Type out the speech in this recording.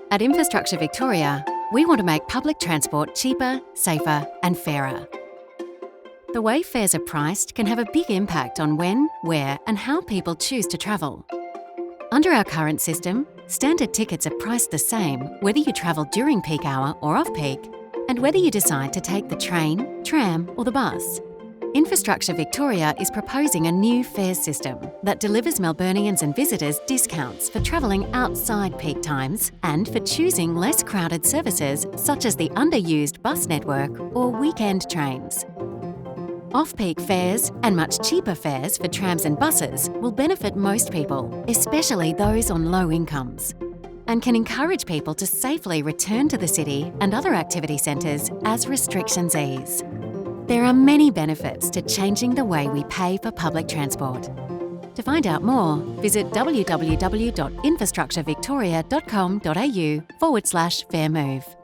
At Infrastructure Victoria, we want to make public transport cheaper, safer and fairer. The way fares are priced can have a big impact on when, where and how people choose to travel. Under our current system, standard tickets are priced the same whether you travel during peak hour or off-peak, and whether you decide to take the train, tram or the bus. Infrastructure Victoria is proposing a new fares system that delivers Melburnians and visitors discounts for travelling outside peak times and for choosing less crowded services such as the underused bus network or weekend trains. Off-peak fares and much cheaper fares for trams and buses will benefit most people, especially those on low incomes, and can encourage people to safely return to the city and other activity centres as restrictions ease. There are many benefits to changing the way we pay for public transport. To find out more, visit www.infrastructurevictoria.com.au/fair move.